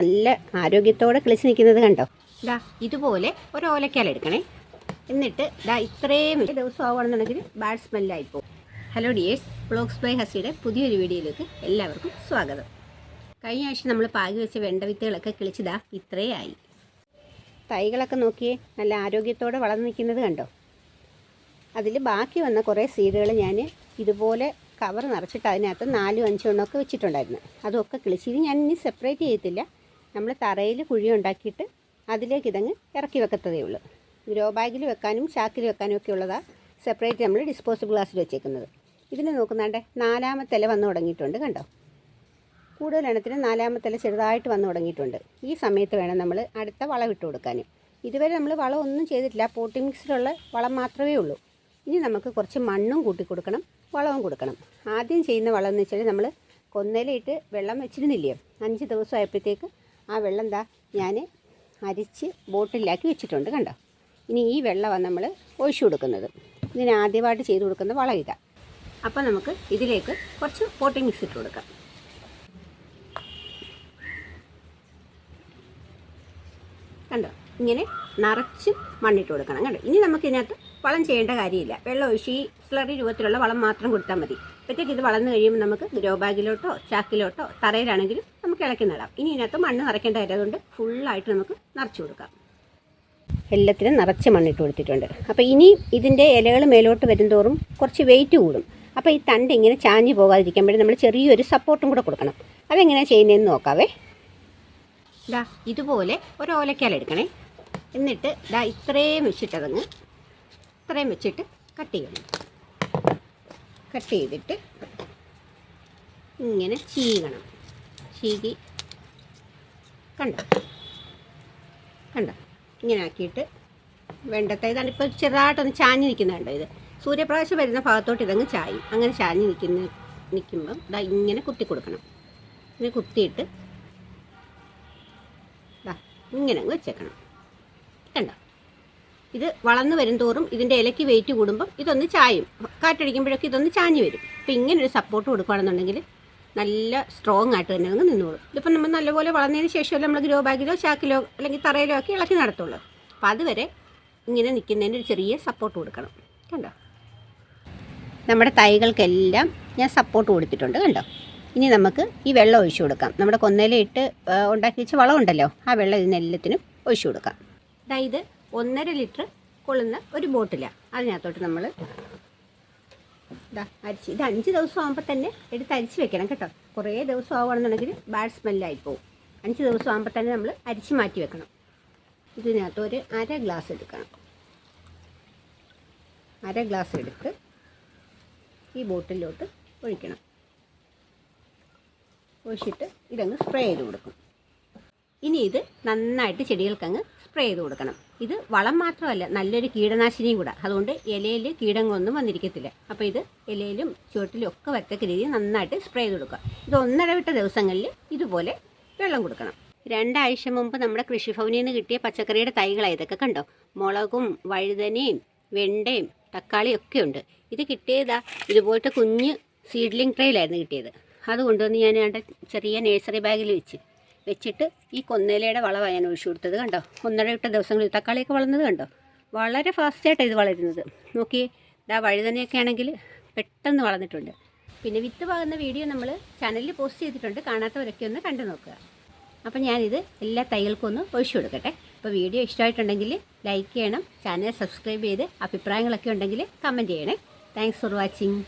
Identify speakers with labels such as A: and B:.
A: നല്ല ആരോഗ്യത്തോടെ കിളിച്ച് നിൽക്കുന്നത് കണ്ടോ. ഇതുപോലെ ഒരു ഓലക്കാൽ എടുക്കണേ. എന്നിട്ട് ഇത്രയും ദിവസം ആവുകയാണെന്നുണ്ടെങ്കിൽ ബാഡ് സ്മെല്ലായിപ്പോവും. ഹലോ ഡിയേഴ്സ്, വ്ളോഗ്സ് ബൈ ഹസിയുടെ പുതിയൊരു വീഡിയോയിലേക്ക് എല്ലാവർക്കും സ്വാഗതം. കഴിഞ്ഞ ആഴ്ച നമ്മൾ പാകി വെച്ച വെണ്ട വിത്തുകളൊക്കെ കിളിച്ച് ഇത്രേ ആയി. തൈകളൊക്കെ നോക്കിയേ, നല്ല ആരോഗ്യത്തോടെ വളർന്നു നിൽക്കുന്നത് കണ്ടോ. അതിൽ ബാക്കി വന്ന കുറേ സീഡുകൾ ഞാൻ ഇതുപോലെ കവർ നിറച്ചിട്ട് അതിനകത്ത് 4-5 എണ്ണമൊക്കെ വെച്ചിട്ടുണ്ടായിരുന്നു. അതൊക്കെ കിളിച്ച് ഇത് ഞാൻ ഇനി സെപ്പറേറ്റ് ചെയ്യത്തില്ല. നമ്മൾ തറയിൽ കുഴി ഉണ്ടാക്കിയിട്ട് അതിലേക്ക് ഇതങ്ങ് ഇറക്കി വെക്കത്തതേ ഉള്ളൂ. ഗ്രോ ബാഗിൽ വെക്കാനും ചാക്കിൽ വെക്കാനും ഒക്കെ ഉള്ളതാണ് സെപ്പറേറ്റ് നമ്മൾ ഡിസ്പോസിബിൾ ഗ്ലാസ്സിൽ വെച്ചേക്കുന്നത്. ഇതിന് നോക്കുന്നാണ്ട് 4ാമത്തെ ഇല വന്നു തുടങ്ങിയിട്ടുണ്ട് കണ്ടോ. കൂടുതൽ എണ്ണത്തിന് 4ാമത്തെ ഇല ചെറുതായിട്ട് വന്നു തുടങ്ങിയിട്ടുണ്ട്. ഈ സമയത്ത് വേണം നമ്മൾ അടുത്ത വളം ഇട്ട് കൊടുക്കാൻ. ഇതുവരെ നമ്മൾ വളം ഒന്നും ചെയ്തിട്ടില്ല, പോട്ടി മിക്സിലുള്ള വളം മാത്രമേ ഉള്ളൂ. ഇനി നമുക്ക് കുറച്ച് മണ്ണും കൂട്ടി കൊടുക്കണം, വളവും കൊടുക്കണം. ആദ്യം ചെയ്യുന്ന വളം എന്ന് വെച്ചാൽ നമ്മൾ കൊന്നയിലിട്ട് വെള്ളം വെച്ചിരുന്നില്ലേ, 5 ദിവസം ആയപ്പോഴത്തേക്ക് ആ വെള്ളം ഞാൻ അരിച്ച് ബോട്ടിലാക്കി വെച്ചിട്ടുണ്ട് കണ്ടോ. ഇനി ഈ വെള്ളമാണ് നമ്മൾ ഒഴിച്ചു കൊടുക്കുന്നത്. ഇതിന് ആദ്യമായിട്ട് ചെയ്ത് കൊടുക്കുന്ന വളം ഇതാ. അപ്പോൾ നമുക്ക് ഇതിലേക്ക് കുറച്ച് പോട്ടി മിക്സ് ഇട്ട് കൊടുക്കാം. കണ്ടോ, ഇങ്ങനെ നിറച്ചും മണ്ണിട്ട് കൊടുക്കണം കണ്ടോ. ഇനി നമുക്ക് ഇതിനകത്ത് വളം ചെയ്യേണ്ട കാര്യമില്ല. വെള്ളം ഒഴിച്ച് ഈ സ്ലറി രൂപത്തിലുള്ള വളം മാത്രം കൊടുത്താൽ മതി. അപ്പോഴത്തേക്ക് ഇത് വളർന്നു കഴിയുമ്പോൾ നമുക്ക് ഗ്രോ ബാഗിലോട്ടോ ചാക്കിലോട്ടോ തറയിലാണെങ്കിലും നമുക്ക് ഇളക്കി നടാം. ഇനി ഇതിനകത്ത് മണ്ണ് നിറയ്ക്കേണ്ട കാര്യം, അതുകൊണ്ട് ഫുള്ളായിട്ട് നമുക്ക് നിറച്ച് കൊടുക്കാം. എല്ലാത്തിനും നിറച്ച് മണ്ണിട്ട് കൊടുത്തിട്ടുണ്ട്. അപ്പോൾ ഇനി ഇതിൻ്റെ ഇലകൾ മേലോട്ട് വരുംതോറും കുറച്ച് വെയിറ്റ് കൂടും. അപ്പോൾ ഈ തണ്ട് ഇങ്ങനെ ചാഞ്ഞ് പോകാതിരിക്കുമ്പോഴേ നമ്മൾ ചെറിയൊരു സപ്പോർട്ടും കൂടെ കൊടുക്കണം. അതെങ്ങനെയാണ് ചെയ്യുന്നതെന്ന് നോക്കാവേ. ഇതുപോലെ ഒരു ഓലക്കാൽ എടുക്കണേ. എന്നിട്ട് ഇത്രയും വെച്ചിട്ടതങ്ങ് ഇത്രയും വെച്ചിട്ട് കട്ട് ചെയ്യണം. കട്ട് ചെയ്തിട്ട് ഇങ്ങനെ ചീകണം. ചീകി കണ്ടോ കണ്ടോ, ഇങ്ങനെ ആക്കിയിട്ട് വെണ്ടത്തെ ഇതാണ് ഇപ്പോൾ ചെറുതായിട്ടൊന്ന് ചാഞ്ഞ് നിൽക്കുന്നുണ്ടോ. ഇത് സൂര്യപ്രകാശം വരുന്ന ഭാഗത്തോട്ട് ഇതങ്ങ് ചായും. അങ്ങനെ ചാഞ്ഞ് നിൽക്കുമ്പം ഇങ്ങനെ കുത്തി കൊടുക്കണം. ഇങ്ങനെ കുത്തിയിട്ട് ഇങ്ങനെ അങ്ങ് വെച്ചേക്കണം കണ്ടോ. ഇത് വളർന്നു വരും തോറും ഇതിൻ്റെ ഇലയ്ക്ക് വെയിറ്റ് കൂടുമ്പം ഇതൊന്ന് ചായും. കാറ്റടിക്കുമ്പോഴൊക്കെ ഇതൊന്ന് ചാഞ്ഞ് വരും. അപ്പോൾ ഇങ്ങനൊരു സപ്പോർട്ട് കൊടുക്കുകയാണെന്നുണ്ടെങ്കിൽ നല്ല സ്ട്രോങ് ആയിട്ട് തന്നെ അങ്ങ് നിന്നോളും. ഇതിപ്പോൾ നമ്മൾ നല്ലപോലെ വളർന്നതിന് ശേഷമല്ല നമ്മൾ ഗ്രോ ബാഗിലോ ചാക്കിലോ അല്ലെങ്കിൽ തറയിലോ ഒക്കെ ഇളക്കി നടത്തുള്ളൂ. അപ്പോൾ അതുവരെ ഇങ്ങനെ നിൽക്കുന്നതിന് ഒരു ചെറിയ സപ്പോർട്ട് കൊടുക്കണം കണ്ടോ. നമ്മുടെ തൈകൾക്കെല്ലാം ഞാൻ സപ്പോർട്ട് കൊടുത്തിട്ടുണ്ട് കണ്ടോ. ഇനി നമുക്ക് ഈ വെള്ളം ഒഴിച്ചു കൊടുക്കാം. നമ്മുടെ കൊന്നയിലിട്ട് ഉണ്ടാക്കി വെച്ച വളം ഉണ്ടല്ലോ, ആ വെള്ളം ഇതിനെല്ലാത്തിനും ഒഴിച്ചു കൊടുക്കാം. ഇത് 1.5 ലിറ്റർ കൊള്ളുന്ന ഒരു ബോട്ടിലാണ്. അതിനകത്തോട്ട് നമ്മൾ അരിച്ച് ഇത് 5 ദിവസം ആകുമ്പോൾ തന്നെ എടുത്ത് അരിച്ച് വെക്കണം കേട്ടോ. കുറേ ദിവസം ആവുകയാണെന്നുണ്ടെങ്കിൽ ബാഡ് സ്മെല്ലായിപ്പോവും. 5 ദിവസം ആകുമ്പോൾ തന്നെ നമ്മൾ അരിച്ച് മാറ്റി വെക്കണം. ഇതിനകത്ത് ഒരു 1/2 ഗ്ലാസ് എടുക്കണം. 1/2 ഗ്ലാസ് എടുത്ത് ഈ ബോട്ടിലോട്ട് ഒഴിക്കണം. ഒഴിച്ചിട്ട് ഇതങ്ങ് സ്പ്രേ ചെയ്ത് കൊടുക്കും. ഇനി ഇത് നന്നായിട്ട് ചെടികൾക്കങ്ങ് സ്പ്രേ ചെയ്ത് കൊടുക്കണം. ഇത് വളം മാത്രമല്ല, നല്ലൊരു കീടനാശിനിയും കൂടെ. അതുകൊണ്ട് ഇലയിൽ കീടങ്ങളൊന്നും വന്നിരിക്കത്തില്ല. അപ്പോൾ ഇത് ഇലയിലും ചുവട്ടിലും ഒക്കെ വരത്തക്ക രീതിയിൽ നന്നായിട്ട് സ്പ്രേ ചെയ്ത് കൊടുക്കുക. ഇത് ഒന്നിടവിട്ട ദിവസങ്ങളിൽ ഇതുപോലെ വെള്ളം കൊടുക്കണം. 2 ആഴ്ച മുമ്പ് നമ്മുടെ കൃഷിഭവനിൽ നിന്ന് കിട്ടിയ പച്ചക്കറിയുടെ തൈകളാണ് ഇതൊക്കെ കണ്ടോ. മുളകും വഴുതനയും വെണ്ടയും തക്കാളിയും ഒക്കെ ഉണ്ട്. ഇത് കിട്ടിയതാ ഇതുപോലത്തെ കുഞ്ഞ് സീഡ്ലിംഗ് ട്രെയിലായിരുന്നു കിട്ടിയത്. അതുകൊണ്ടുവന്ന് ഞാൻ ചെറിയ നഴ്സറി ബാഗിൽ വെച്ചിട്ട് ഈ കൊന്നയിലയുടെ വളമാണ് ഞാൻ ഒഴിച്ചു കൊടുത്തത് കണ്ടോ. 1.5 ദിവസങ്ങളിൽ തക്കാളിയൊക്കെ വളർന്നത് കണ്ടോ. വളരെ ഫാസ്റ്റായിട്ടാണ് ഇത് വളരുന്നത്. നോക്കിയേ, വഴുതനയൊക്കെ ആണെങ്കിൽ പെട്ടെന്ന് വളർന്നിട്ടുണ്ട്. പിന്നെ വിത്ത് പാകുന്ന വീഡിയോ നമ്മൾ ചാനലിൽ പോസ്റ്റ് ചെയ്തിട്ടുണ്ട്, കാണാത്തവരൊക്കെ ഒന്ന് കണ്ടു നോക്കുക. അപ്പം ഞാനിത് എല്ലാ തൈകൾക്കും ഒന്ന് ഒഴിച്ചു കൊടുക്കട്ടെ. അപ്പോൾ വീഡിയോ ഇഷ്ടമായിട്ടുണ്ടെങ്കിൽ ലൈക്ക് ചെയ്യണം, ചാനൽ സബ്സ്ക്രൈബ് ചെയ്ത് അഭിപ്രായങ്ങളൊക്കെ ഉണ്ടെങ്കിൽ കമൻറ്റ് ചെയ്യണേ. Thanks for watching.